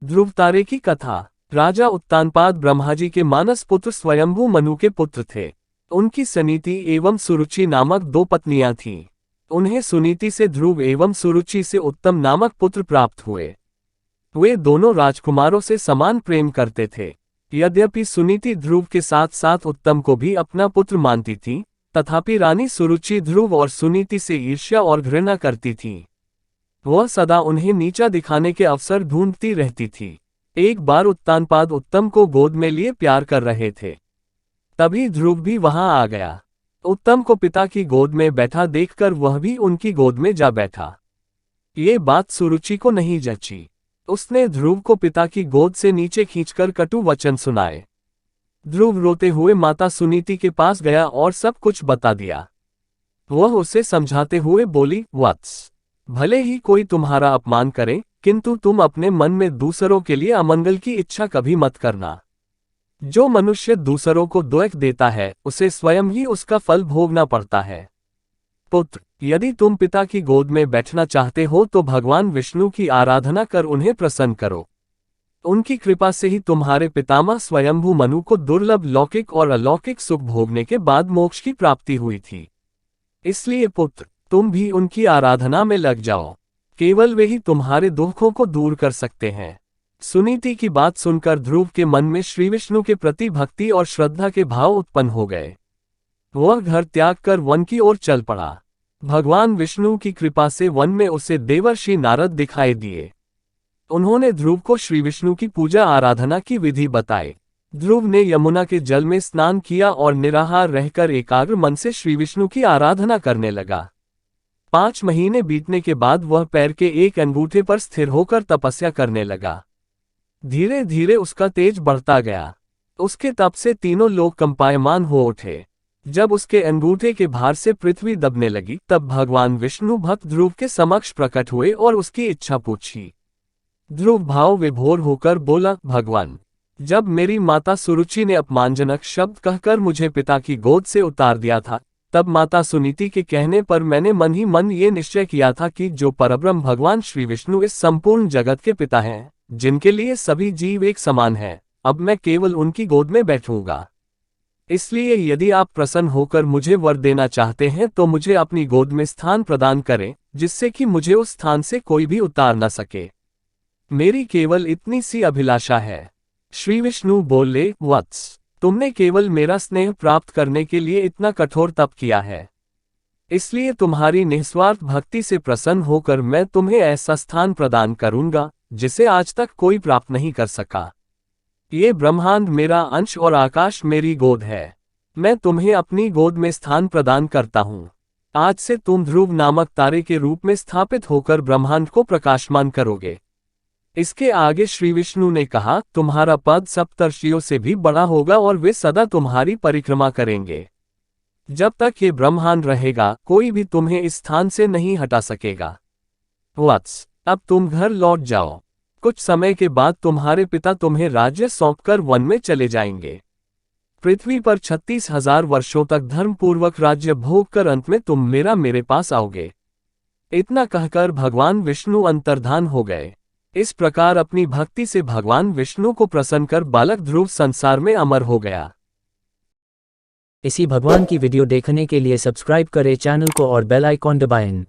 ध्रुव तारे की कथा। राजा उत्तानपाद ब्रह्माजी के मानस पुत्र स्वयंभू मनु के पुत्र थे। उनकी सनीति एवं सुरुचि नामक दो पत्नियां थीं। उन्हें सुनीति से ध्रुव एवं सुरुचि से उत्तम नामक पुत्र प्राप्त हुए। वे दोनों राजकुमारों से समान प्रेम करते थे। यद्यपि सुनीति ध्रुव के साथ साथ उत्तम को भी अपना पुत्र मानती थी, तथापि रानी सुरुचि ध्रुव और सुनीति से ईर्ष्या और घृणा करती थी। वह सदा उन्हें नीचा दिखाने के अवसर ढूंढती रहती थी। एक बार उत्तानपाद उत्तम को गोद में लिए प्यार कर रहे थे। तभी ध्रुव भी वहां आ गया। उत्तम को पिता की गोद में बैठा देखकर वह भी उनकी गोद में जा बैठा। ये बात सुरुचि को नहीं जची। उसने ध्रुव को पिता की गोद से नीचे खींचकर कटु वचन सुनाए। ध्रुव रोते हुए माता सुनीति के पास गया और सब कुछ बता दिया। वह उसे समझाते हुए बोली, वत्स, भले ही कोई तुम्हारा अपमान करे, किंतु तुम अपने मन में दूसरों के लिए अमंगल की इच्छा कभी मत करना। जो मनुष्य दूसरों को दुख देता है, उसे स्वयं ही उसका फल भोगना पड़ता है। पुत्र, यदि तुम पिता की गोद में बैठना चाहते हो तो भगवान विष्णु की आराधना कर उन्हें प्रसन्न करो। उनकी कृपा से ही तुम्हारे पितामह स्वयंभू मनु को दुर्लभ लौकिक और अलौकिक सुख भोगने के बाद मोक्ष की प्राप्ति हुई थी। इसलिए पुत्र, तुम भी उनकी आराधना में लग जाओ। केवल वे ही तुम्हारे दुखों को दूर कर सकते हैं। सुनीति की बात सुनकर ध्रुव के मन में श्री विष्णु के प्रति भक्ति और श्रद्धा के भाव उत्पन्न हो गए। वह घर त्याग कर वन की ओर चल पड़ा। भगवान विष्णु की कृपा से वन में उसे देवर्षि नारद दिखाई दिए। उन्होंने ध्रुव को श्री विष्णु की पूजा आराधना की विधि बताई। ध्रुव ने यमुना के जल में स्नान किया और निराहार रहकर एकाग्र मन से श्री विष्णु की आराधना करने लगा। 5 महीने बीतने के बाद वह पैर के एक अंगूठे पर स्थिर होकर तपस्या करने लगा। धीरे धीरे उसका तेज बढ़ता गया। उसके तप से तीनों लोग कंपायमान हो उठे। जब उसके अंगूठे के भार से पृथ्वी दबने लगी, तब भगवान विष्णु भक्त ध्रुव के समक्ष प्रकट हुए और उसकी इच्छा पूछी। ध्रुव भाव विभोर होकर बोला, भगवान, जब मेरी माता सुरुचि ने अपमानजनक शब्द कहकर मुझे पिता की गोद से उतार दिया था, तब माता सुनीति के कहने पर मैंने मन ही मन ये निश्चय किया था कि जो परब्रह्म भगवान श्री विष्णु इस संपूर्ण जगत के पिता हैं, जिनके लिए सभी जीव एक समान हैं, अब मैं केवल उनकी गोद में बैठूंगा। इसलिए यदि आप प्रसन्न होकर मुझे वर देना चाहते हैं तो मुझे अपनी गोद में स्थान प्रदान करें, जिससे कि मुझे उस स्थान से कोई भी उतार न सके। मेरी केवल इतनी सी अभिलाषा है। श्री विष्णु बोले, वत्स, तुमने केवल मेरा स्नेह प्राप्त करने के लिए इतना कठोर तप किया है। इसलिए तुम्हारी निस्वार्थ भक्ति से प्रसन्न होकर मैं तुम्हें ऐसा स्थान प्रदान करूंगा, जिसे आज तक कोई प्राप्त नहीं कर सका। ये ब्रह्मांड मेरा अंश और आकाश मेरी गोद है। मैं तुम्हें अपनी गोद में स्थान प्रदान करता हूँ। आज से तुम ध्रुव नामक तारे के रूप में स्थापित होकर ब्रह्मांड को प्रकाशमान करोगे। इसके आगे श्री विष्णु ने कहा, तुम्हारा पद सप्तर्षियों से भी बड़ा होगा और वे सदा तुम्हारी परिक्रमा करेंगे। जब तक ये ब्रह्मांड रहेगा, कोई भी तुम्हें इस स्थान से नहीं हटा सकेगा। वत्स, अब तुम घर लौट जाओ। कुछ समय के बाद तुम्हारे पिता तुम्हें राज्य सौंपकर वन में चले जाएंगे। पृथ्वी पर 36,000 वर्षों तक धर्मपूर्वक राज्य भोग कर अंत में तुम मेरे पास आओगे। इतना कहकर भगवान विष्णु अंतर्धान हो गए। इस प्रकार अपनी भक्ति से भगवान विष्णु को प्रसन्न कर बालक ध्रुव संसार में अमर हो गया। इसी भगवान की वीडियो देखने के लिए सब्सक्राइब करें चैनल को और बेल आइकॉन दबाएं।